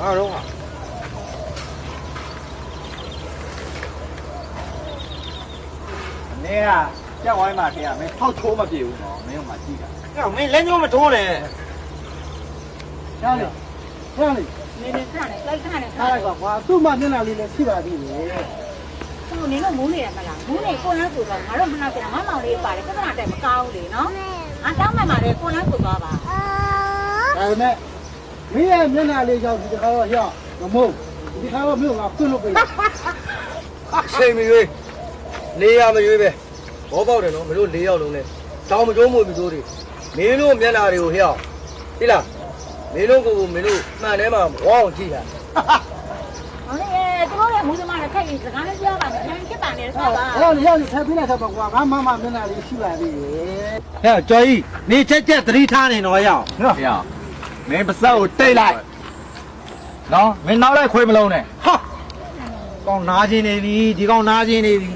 ဘာတော့နေကကြောက်ဝိုင်းမှာတရားမင်းထောက်ချိုးမပြေဘူးနော်မင်းကမှကြည့်တာအဲ့မင်းလက်ညှိုးမထိုးနဲ့ကြားလေကြားလေနေနေခဏနဲ့လိုက်ခဏနဲ့ခဏ ထားလိုက်ပါကွာသူ့မှမျက်နှာလေးလည်းရှိပါသေးတယ်သူနေတော့မူးနေရမလားမူးနေကိုလန်းဆိုတော့ငါတို့မနာပြန်ငါမောင်လေးပါတယ်ပြဿနာတက်မကောင်းလေနော်ငါတောင်းမှမှာလေကိုလန်းဆိုသွားပါဒါပေမဲ့မင်းရဲ့မျက်နှာလေးကြောင့်ဒီခါတော့ရောက်မမို့ဒီခါတော့မြို့ကဖွင့်လို့ပြီစိတ်မရွေးလေးရမရွေးပဲဘောပေါက်တယ်နော်မင်းတို့၄ယောက်လုံးနဲ့တောင်မကျိုးမို့ပြီးတို့တွေမင်းတို့မျက်နှာတွေကိုဟျောက်ဟိလားမင်းတို့ကိုမင်းတို့မှန်ထဲမှာဝေါအောင်ကြည့်တာဟုတ်လေသူတို့ရဲ့မူးသမားနဲ့ခက်ပြီးစကားလေးပြောပါမယ်ပြန်ဖြစ်ပါနဲ့ဆိုပါအဲ့တော့ရောက်ထပ်ပြီးလိုက်တော့ကွာငါမမမျက်နှာလေးရှိပါသေးတယ်ဟဲ့ကျော်ကြီးနေချက်သတိထားနေတော့ရောက်နော်ဟဲ့မင်းပါစက်ကိုတိတ်လိုက်နော်မင်းနောက်လိုက်ခွေးမလုံးနဲ့ဟာကောင်နာချင်းနေပြီဒီကောင်နာချင်းနေပြီ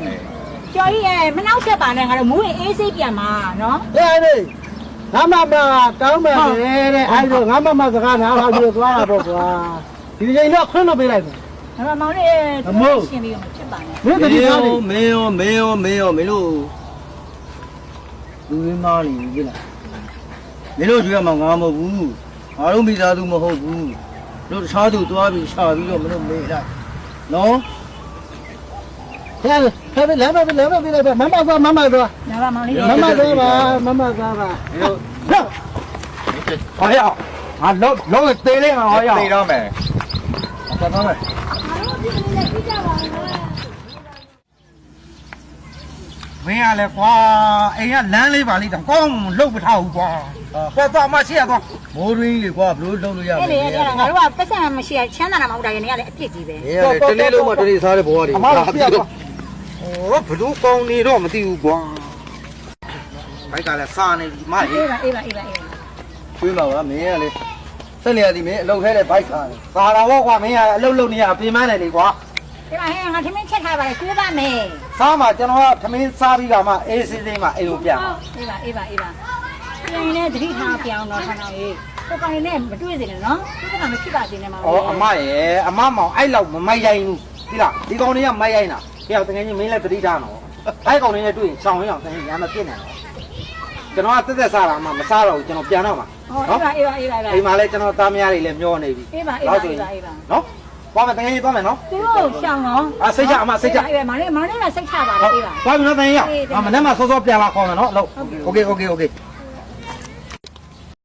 ကျော်ကြီးရဲ့မနှောက်ချက်ပါနဲ့ငါတို့မူးရင်အေးစိတ်ပြန်မှာနော်ဟဲ့လေငါမမတောင်းမယ်တဲ့အဲ့ဒါငါမမစကားနားထောင်ပြီးသွားတာပေါ့ကွာဒီချိန်တော့ခွင့်လို့ပေးလိုက်တယ်ငါမောင်လေးရှင်ပြီးတော့ဖြစ်ပါနဲ့မင်းတတိယနေမင်းရောမင်းတို့လူရင်းမားနေပြီလားမင်းတို့ကြွရမှာငါမဟုတ်ဘူးငါတို့မိသားစုမဟုတ်ဘူးတို့တခြားသူသွားပြီးရှာပြီးတော့မင်းတို့မေးလိုက်နော်ဟဲ့လမ်းမပေးလိုက်ပါမမသွားငါမောင်လေးမမသွားပါဟောရငါလုံးသေးလေးဟောရသေးတော့မယ်ဆက်တော့မယ်မင်းရလဲကွာအိမ်ကလမ်းလေးပါလိမ့်တော့ကောင်းလှုပ်မထားဘူးကွာသွားမရှိရသွားမိုးရင်းလေကွာဘလို့လှုပ်လို့ရမလဲအဲ့ဒါငါတို့ကပတ်စံမရှိရချမ်းသာတာမဟုတ်တာရနေရလေအပြစ်ကြီးပဲတနေ့လုံးမှတနေ့စားတဲ့ဘဝတွေအမလာပြတော့ဘလို့ကောင်းနေတော့မသိဘူးကွာဘိုက်ကလည်းစားနေပြီမအေးပါချွေးမှာပါမင်းကလေစက်နေရသည်မင်းအလုပ်ထဲတဲ့ဘိုက်စားတယ်စားတာပေါ့ကွာမင်းကအလုပ်လုပ်နေရအပြင်မနေလေကွာဒီမှာဟဲ့ငါထမင်းချက်ထားပါလေကျွေးပါမယ်စားမှာကျွန်တော်ကထမင်းစားပြီးကမှအေးစစ်စစ်မှအိမ်ကိုပြန်အေးပါပြန်နေတတိထားပြောင်းတော့ထောင်းအောင်ရေးကိုကောင်နဲ့မတွေ့စေနဲ့နော်ဒီကမဖြစ်ပါစေနဲ့မောင်ဩအမရဲ့အမမောင်အဲ့လောက်မမိုက်ရိုင်းဘူးဒီလားဒီကောင်တွေကမိုက်ရိုင်းတာပြောတကယ်ကြီးမင်းလည်းတတိထားနော်အဲ့ကောင်တွေနဲ့တွေ့ရင်ချောင်းရအောင်တကယ်ရမ်းမဖြစ်နိုင်ဘူးကျွန်တော်ကတက်စားတာမှမစားတော့ဘူးကျွန်တော်ပြန်တော့မှာနော်အေးပါအိမ်မှာလည်းကျွန်တော်သားမယားတွေလည်းမျောနေပြီအေးပါနော်သွားမယ်တကယ်ကြီးသွားမယ်နော်သူတို့ရှောင်းနော်စိတ်ချအမစိတ်ချအေးပါမောင်လေးကစိတ်ချပါလေအေးပါသွားပြီနော်တကယ်ရောက်မနေ့မှစောစောပြန်လာခေါ်မယ်နော်ဟုတ်โอเค